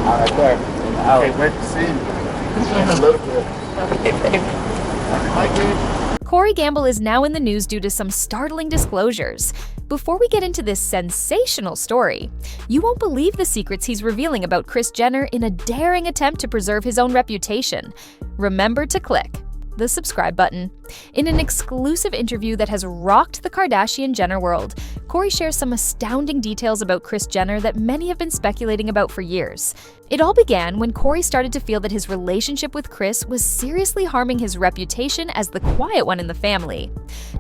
right there. Can't wait to see you. In a little bit. Okay, babe. Hi, Kris. Corey Gamble is now in the news due to some startling disclosures. Before we get into this sensational story, you won't believe the secrets he's revealing about Kris Jenner in a daring attempt to preserve his own reputation. Remember to click the subscribe button. In an exclusive interview that has rocked the Kardashian Jenner world, Corey shares some astounding details about Kris Jenner that many have been speculating about for years. It all began when Corey started to feel that his relationship with Kris was seriously harming his reputation as the quiet one in the family.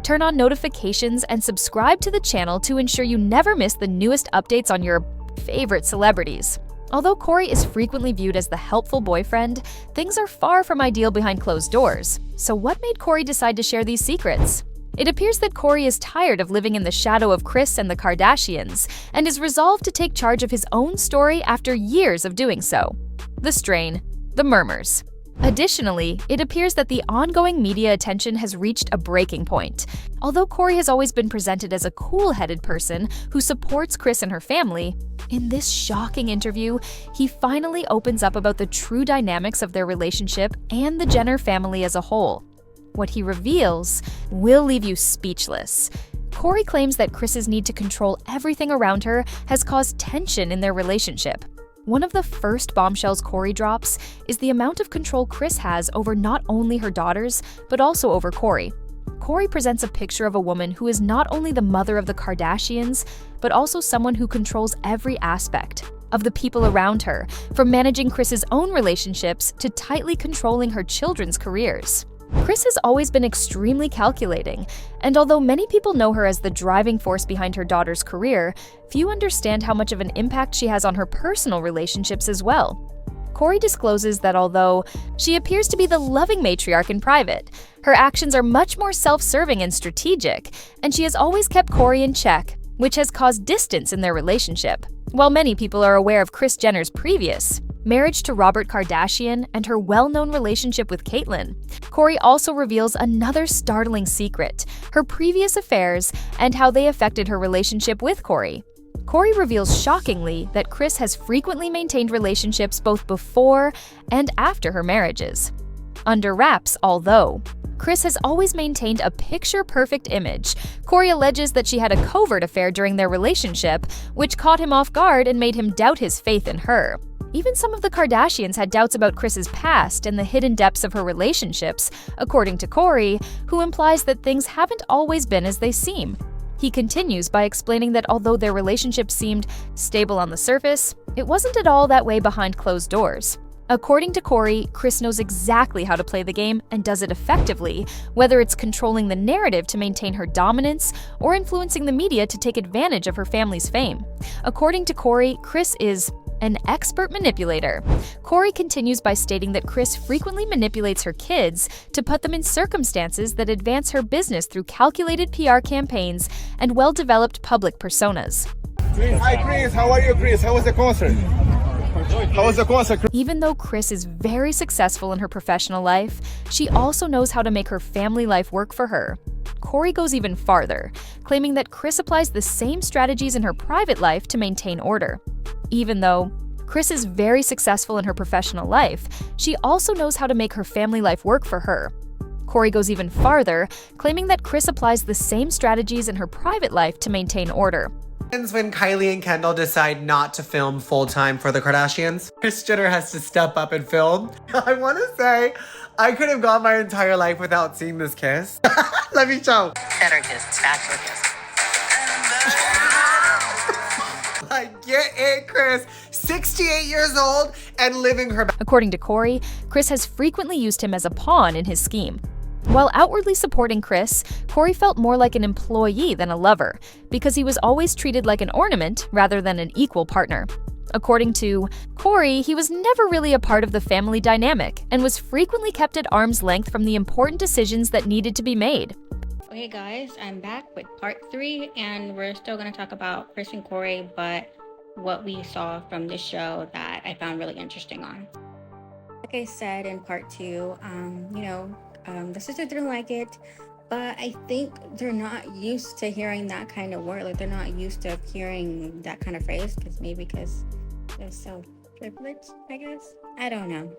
Turn on notifications and subscribe to the channel to ensure you never miss the newest updates on your favorite celebrities. Although Corey is frequently viewed as the helpful boyfriend, things are far from ideal behind closed doors. So what made Corey decide to share these secrets? It appears that Corey is tired of living in the shadow of Kris and the Kardashians, and is resolved to take charge of his own story after years of doing so. The strain, the murmurs. Additionally, it appears that the ongoing media attention has reached a breaking point. Although Corey has always been presented as a cool-headed person who supports Kris and her family, in this shocking interview, he finally opens up about the true dynamics of their relationship and the Jenner family as a whole. What he reveals will leave you speechless. Corey claims that Kris's need to control everything around her has caused tension in their relationship. One of the first bombshells Corey drops is the amount of control Kris has over not only her daughters, but also over Corey. Corey presents a picture of a woman who is not only the mother of the Kardashians, but also someone who controls every aspect of the people around her, from managing Kris's own relationships to tightly controlling her children's careers. Kris has always been extremely calculating, and although many people know her as the driving force behind her daughter's career, few understand how much of an impact she has on her personal relationships as well. Corey discloses that although she appears to be the loving matriarch in private, her actions are much more self-serving and strategic, and she has always kept Corey in check, which has caused distance in their relationship. While many people are aware of Kris Jenner's previous marriage to Robert Kardashian and her well-known relationship with Caitlyn, Corey also reveals another startling secret: her previous affairs and how they affected her relationship with Corey. Corey reveals shockingly that Kris has frequently maintained relationships both before and after her marriages. Under wraps, although Kris has always maintained a picture-perfect image, Corey alleges that she had a covert affair during their relationship, which caught him off guard and made him doubt his faith in her. Even some of the Kardashians had doubts about Kris's past and the hidden depths of her relationships, according to Corey, who implies that things haven't always been as they seem. He continues by explaining that although their relationship seemed stable on the surface, it wasn't at all that way behind closed doors. According to Corey, Kris knows exactly how to play the game and does it effectively, whether it's controlling the narrative to maintain her dominance or influencing the media to take advantage of her family's fame. According to Corey, Kris is an expert manipulator. Corey continues by stating that Kris frequently manipulates her kids to put them in circumstances that advance her business through calculated PR campaigns and well-developed public personas. Hi, Kris. How are you, Kris? How was the concert? How was the concert? Even though Kris is very successful in her professional life, she also knows how to make her family life work for her. Corey goes even farther, claiming that Kris applies the same strategies in her private life to maintain order. Even though Kris is very successful in her professional life, she also knows how to make her family life work for her. Corey goes even farther, claiming that Kris applies the same strategies in her private life to maintain order. When Kylie and Kendall decide not to film full-time for the Kardashians, Kris Jenner has to step up and film. I want to say, I could have gone my entire life without seeing this kiss. Let me show. Better kiss, bachelor kiss. Like, get it, Kris. 68 years old and living her best. According to Corey, Kris has frequently used him as a pawn in his scheme. While outwardly supporting Kris, Corey felt more like an employee than a lover, because he was always treated like an ornament rather than an equal partner. According to Corey, he was never really a part of the family dynamic and was frequently kept at arm's length from the important decisions that needed to be made. Okay guys, I'm back with part 3 and we're still going to talk about Kris and Corey, but what we saw from this show that I found really interesting on. Like I said in part 2, the sister didn't like it, but I think they're not used to hearing that kind of word. Like they're not used to hearing that kind of phrase because they're so privilege, I guess. I don't know.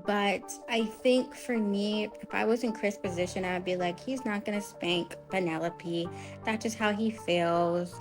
But I think for me, if I was in Chris' position, I'd be like, he's not gonna spank Penelope. That's just how he feels.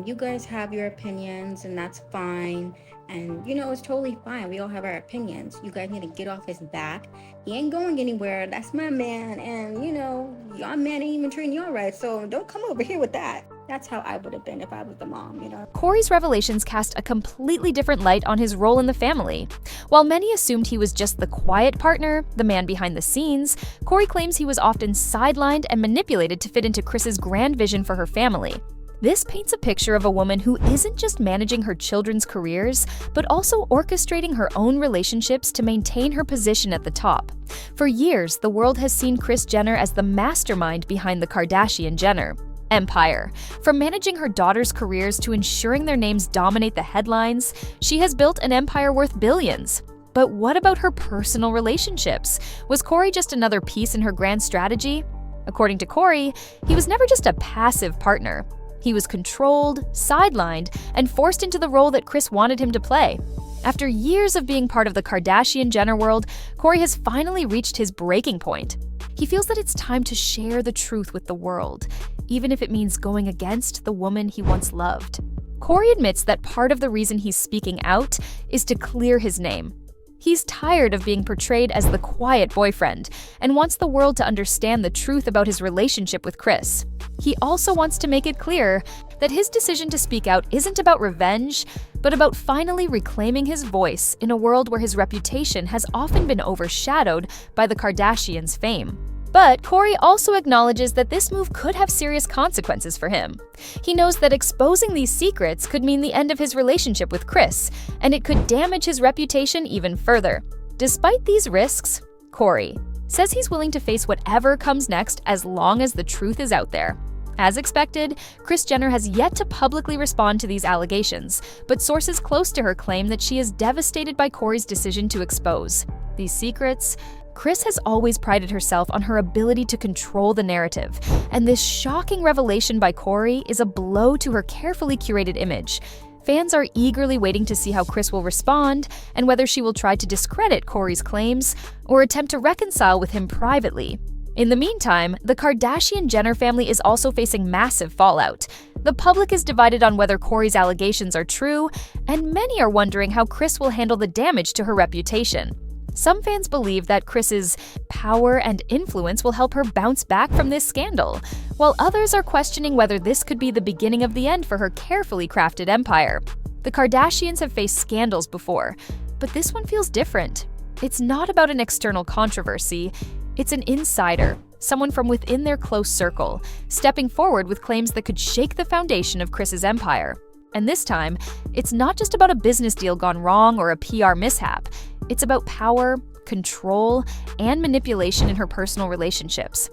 You guys have your opinions, and that's fine. And it's totally fine. We all have our opinions. You guys need to get off his back. He ain't going anywhere. That's my man. And your man ain't even treating you all right. So don't come over here with that. That's how I would have been if I was the mom. Corey's revelations cast a completely different light on his role in the family. While many assumed he was just the quiet partner, the man behind the scenes, Corey claims he was often sidelined and manipulated to fit into Kris's grand vision for her family. This paints a picture of a woman who isn't just managing her children's careers, but also orchestrating her own relationships to maintain her position at the top. For years, the world has seen Kris Jenner as the mastermind behind the Kardashian Jenner empire. From managing her daughters' careers to ensuring their names dominate the headlines, she has built an empire worth billions. But what about her personal relationships? Was Corey just another piece in her grand strategy? According to Corey, he was never just a passive partner. He was controlled, sidelined, and forced into the role that Kris wanted him to play. After years of being part of the Kardashian-Jenner world, Corey has finally reached his breaking point. He feels that it's time to share the truth with the world, even if it means going against the woman he once loved. Corey admits that part of the reason he's speaking out is to clear his name. He's tired of being portrayed as the quiet boyfriend and wants the world to understand the truth about his relationship with Kris. He also wants to make it clear that his decision to speak out isn't about revenge, but about finally reclaiming his voice in a world where his reputation has often been overshadowed by the Kardashians' fame. But Corey also acknowledges that this move could have serious consequences for him. He knows that exposing these secrets could mean the end of his relationship with Kris, and it could damage his reputation even further. Despite these risks, Corey says he's willing to face whatever comes next as long as the truth is out there. As expected, Kris Jenner has yet to publicly respond to these allegations, but sources close to her claim that she is devastated by Corey's decision to expose these secrets. Kris has always prided herself on her ability to control the narrative, and this shocking revelation by Corey is a blow to her carefully curated image. Fans are eagerly waiting to see how Kris will respond and whether she will try to discredit Corey's claims or attempt to reconcile with him privately. In the meantime, the Kardashian-Jenner family is also facing massive fallout. The public is divided on whether Corey's allegations are true, and many are wondering how Kris will handle the damage to her reputation. Some fans believe that Kris's power and influence will help her bounce back from this scandal, while others are questioning whether this could be the beginning of the end for her carefully crafted empire. The Kardashians have faced scandals before, but this one feels different. It's not about an external controversy, it's an insider, someone from within their close circle, stepping forward with claims that could shake the foundation of Kris's empire. And this time, it's not just about a business deal gone wrong or a PR mishap. It's about power, control, and manipulation in her personal relationships.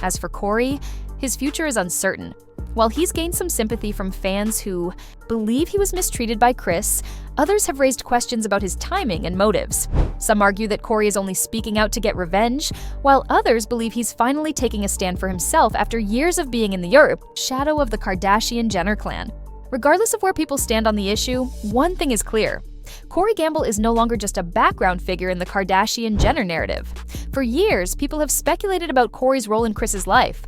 As for Corey, his future is uncertain. While he's gained some sympathy from fans who believe he was mistreated by Kris, others have raised questions about his timing and motives. Some argue that Corey is only speaking out to get revenge, while others believe he's finally taking a stand for himself after years of being in the shadow of the Kardashian-Jenner clan. Regardless of where people stand on the issue, one thing is clear. Corey Gamble is no longer just a background figure in the Kardashian-Jenner narrative. For years, people have speculated about Corey's role in Kris's life.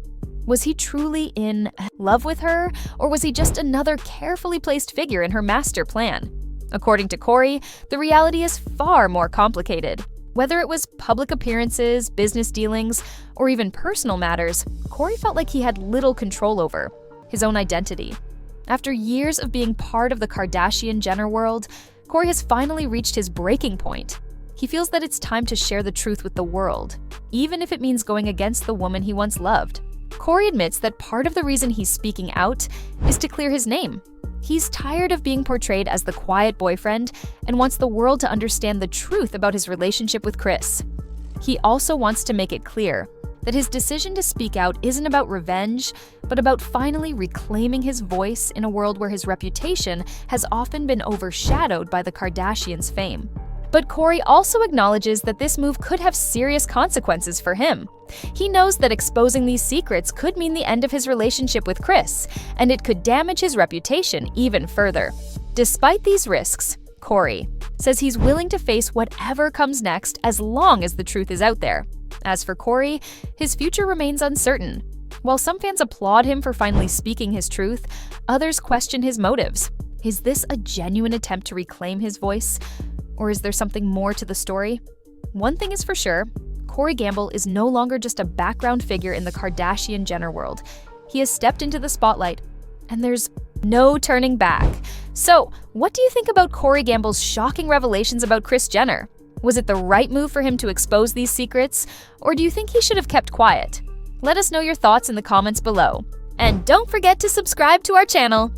Was he truly in love with her, or was he just another carefully placed figure in her master plan? According to Corey, the reality is far more complicated. Whether it was public appearances, business dealings, or even personal matters, Corey felt like he had little control over his own identity. After years of being part of the Kardashian-Jenner world, Corey has finally reached his breaking point. He feels that it's time to share the truth with the world, even if it means going against the woman he once loved. Corey admits that part of the reason he's speaking out is to clear his name. He's tired of being portrayed as the quiet boyfriend and wants the world to understand the truth about his relationship with Kris. He also wants to make it clear that his decision to speak out isn't about revenge, but about finally reclaiming his voice in a world where his reputation has often been overshadowed by the Kardashians' fame. But Corey also acknowledges that this move could have serious consequences for him. He knows that exposing these secrets could mean the end of his relationship with Kris, and it could damage his reputation even further. Despite these risks, Corey, says he's willing to face whatever comes next as long as the truth is out there. As for Corey, his future remains uncertain. While some fans applaud him for finally speaking his truth, others question his motives. Is this a genuine attempt to reclaim his voice? Or is there something more to the story? One thing is for sure, Corey Gamble is no longer just a background figure in the Kardashian Jenner world. He has stepped into the spotlight, and there's no turning back. So, what do you think about Corey Gamble's shocking revelations about Kris Jenner? Was it the right move for him to expose these secrets, or do you think he should have kept quiet? Let us know your thoughts in the comments below. And don't forget to subscribe to our channel.